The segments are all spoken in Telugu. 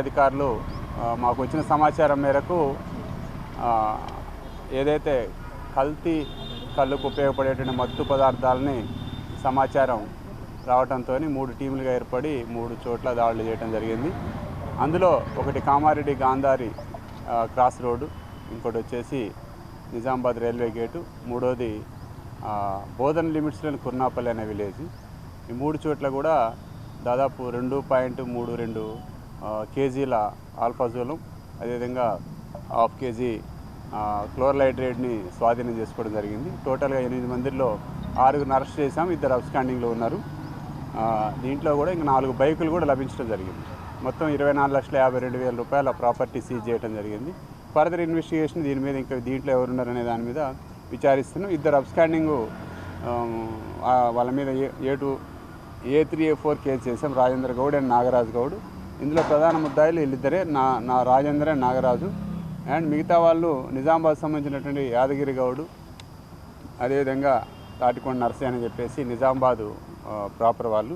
అధికారులు మాకు వచ్చిన సమాచారం మేరకు ఏదైతే కల్తీ కళ్ళకు ఉపయోగపడేటువంటి మత్తు పదార్థాలని సమాచారం రావడంతో 3 టీములుగా ఏర్పడి 3 చోట్ల దాడులు చేయడం జరిగింది. అందులో ఒకటి కామారెడ్డి గాంధారి క్రాస్ రోడ్డు, ఇంకోటి వచ్చేసి నిజామాబాద్ రైల్వే గేటు, మూడోది బోధన్ లిమిట్స్లోని కుర్నాపల్లి అనే విలేజ్. ఈ 3 చోట్ల కూడా దాదాపు 2.32 కేజీల ఆల్ఫాజోలం, అదేవిధంగా 1/2 కేజీ క్లోర్హైడ్రేట్ని స్వాధీనం చేసుకోవడం జరిగింది. టోటల్గా 8 మందిలో 6గురిని అరెస్ట్ చేశాం, 2 అబ్స్కాండింగ్లో ఉన్నారు. దీంట్లో కూడా ఇంకా 4 బైకులు కూడా లభించడం జరిగింది. మొత్తం 24,52,000 రూపాయల ప్రాపర్టీ సీజ్ చేయడం జరిగింది. ఫర్దర్ ఇన్వెస్టిగేషన్ దీని మీద ఇంకా దీంట్లో ఎవరున్నారనే దాని మీద విచారిస్తున్నాం. 2 అబ్స్కాండింగ్ వాళ్ళ మీద A3, A4 కేసు చేసాం, రాజేంద్ర గౌడ్ అండ్ నాగరాజు గౌడ్. ఇందులో ప్రధాన ముద్దాయిలు వీళ్ళిద్దరే, నా రాజేంద్ర అండ్ నాగరాజు. అండ్ మిగతా వాళ్ళు నిజామాబాద్ సంబంధించినటువంటి యాదగిరి గౌడు, అదేవిధంగా తాటికొండ నర్సయ్య అని చెప్పేసి నిజామాబాదు ప్రాపర్ వాళ్ళు.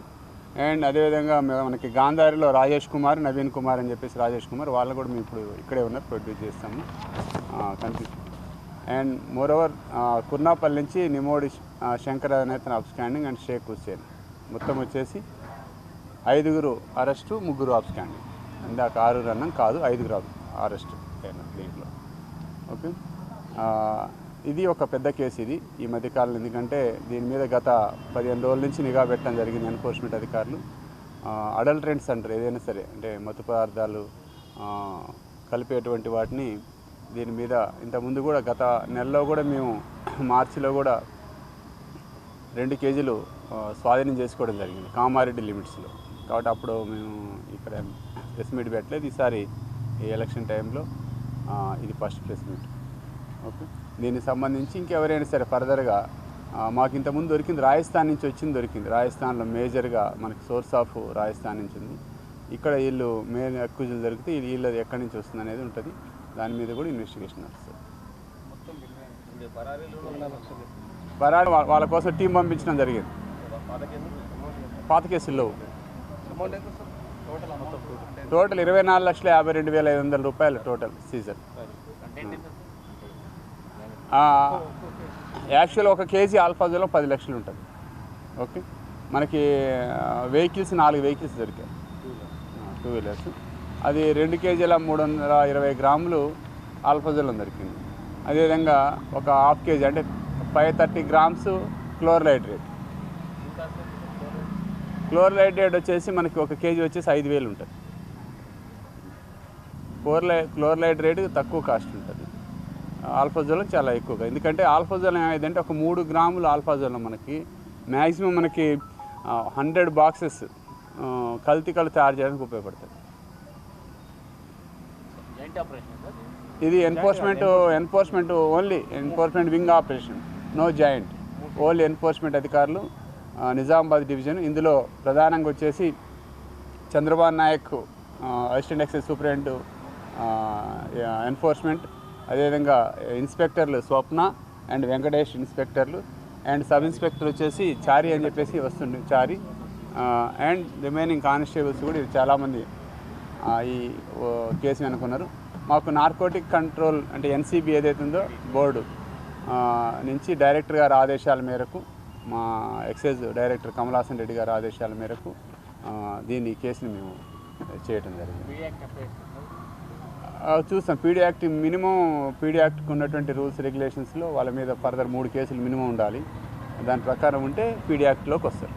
అండ్ అదేవిధంగా మనకి గాంధారిలో రాజేష్ కుమార్, నవీన్ కుమార్ అని చెప్పేసి రాజేష్ కుమార్, వాళ్ళు కూడా మేము ఇప్పుడు ఇక్కడే ఉన్నారు, ప్రొడ్యూస్ చేస్తాము కనిపిస్తుంది. అండ్ మోరోవర్ కుర్నాపల్లి నుంచి నిమోడి శంకర్ అనేతను అబ్స్కాండింగ్ అండ్ షేక్ హుస్సేన్. మొత్తం వచ్చేసి 5గురు అరెస్టు, 3 అబ్స్కాండింగ్. ఇందాక 6 అన్నం కాదు, 5గురు అరెస్టు దీంట్లో. ఓకే, ఇది ఒక పెద్ద కేసు ఇది ఈ మధ్యకాలంలో. ఎందుకంటే దీని మీద గత 15 రోజుల నుంచి నిఘా పెట్టడం జరిగింది ఎన్ఫోర్స్మెంట్ అధికారులు. అడల్టరెంట్స్ అంటారు, ఏదైనా సరే అంటే మత్తు పదార్థాలు కలిపేటువంటి వాటిని దీని మీద ఇంతకుముందు కూడా గత నెలలో కూడా మేము మార్చిలో కూడా 2 కేజీలు స్వాధీనం చేసుకోవడం జరిగింది కామారెడ్డి లిమిట్స్లో. కాబట్టి అప్పుడు మేము ఇక్కడ ప్రెస్ మీట్ పెట్టలేదు. ఈసారి ఈ ఎలక్షన్ టైంలో ఇది ఫస్ట్ ప్రెస్ మీట్. ఓకే, దీనికి సంబంధించి ఇంకెవరైనా సరే ఫర్దర్గా మాకు ఇంతకుముందు దొరికింది, రాజస్థాన్ నుంచి వచ్చింది దొరికింది. రాజస్థాన్లో మేజర్గా మనకి సోర్స్ ఆఫ్ రాజస్థాన్ నుంచి ఉంది. ఇక్కడ వీళ్ళు మెయిన్ అక్యూజులు దొరికితే వీళ్ళది ఎక్కడి నుంచి వస్తుంది అనేది ఉంటుంది. దాని మీద కూడా ఇన్వెస్టిగేషన్ నడుస్తుంది. పరాడు వాళ్ళ కోసం టీం పంపించడం జరిగింది. పాత కేసుల్లో టోటల్ 24,52,500 రూపాయలు టోటల్ సీజన్. యాక్చువల్ 1 కేజీ ఆల్ఫాజోలో 10 లక్షలు ఉంటుంది. ఓకే, మనకి వెహికల్స్ 4 వెహికల్స్ దొరికాయి, 2 వీలర్స్. అది 2 కేజీల 320 గ్రాములు ఆల్ఫాజోలం దొరికింది. అదేవిధంగా ఒక 1/2 కేజీ అంటే 530 గ్రామ్స్ క్లోర్హైడ్రేట్. క్లోర్హైడ్రేట్ వచ్చేసి మనకి 1 కేజీ వచ్చేసి 5,000 ఉంటుంది. క్లోర్హైడ్రేట్ తక్కువ కాస్ట్ ఉంటుంది, ఆల్ఫాజోలం చాలా ఎక్కువగా. ఎందుకంటే ఆల్ఫాజోలం ఏమైందంటే ఒక 3 గ్రాములు ఆల్ఫాజోలం మనకి మ్యాక్సిమం మనకి 100 బాక్సెస్ కల్తీ కళ్ళు తయారు చేయడానికి ఉపయోగపడుతుంది. ఇది enforcement only enforcement wing operation, no joint, only enforcement అధికారులు నిజామాబాద్ డివిజన్. ఇందులో ప్రధానంగా వచ్చేసి Chandrababu Naik assistant excise superintendent enforcement, అదేవిధంగా ఇన్స్పెక్టర్లు స్వప్న అండ్ వెంకటేష్ ఇన్స్పెక్టర్లు, అండ్ సబ్ ఇన్స్పెక్టర్ వచ్చేసి చారి అని చెప్పేసి వస్తుంది చారి, అండ్ రిమైనింగ్ కానిస్టేబుల్స్ కూడా చాలామంది ఈ కేసు అనుకున్నారు. మాకు నార్కోటిక్ కంట్రోల్ అంటే ఎన్సీబీ ఏదైతే ఉందో బోర్డు నుంచి డైరెక్టర్ గారి ఆదేశాల మేరకు, మా ఎక్సైజ్ డైరెక్టర్ కమలాసన్ రెడ్డి గారి ఆదేశాల మేరకు దీన్ని కేసుని మేము చేయటం జరిగింది. చూస్తాం పీడీ యాక్ట్ మినిమం, పీడీ యాక్ట్కి ఉన్నటువంటి రూల్స్ రెగ్యులేషన్స్లో వాళ్ళ మీద ఫర్దర్ 3 కేసులు మినిమం ఉండాలి. దాని ప్రకారం ఉంటే పీడీ యాక్ట్లోకి వస్తారు.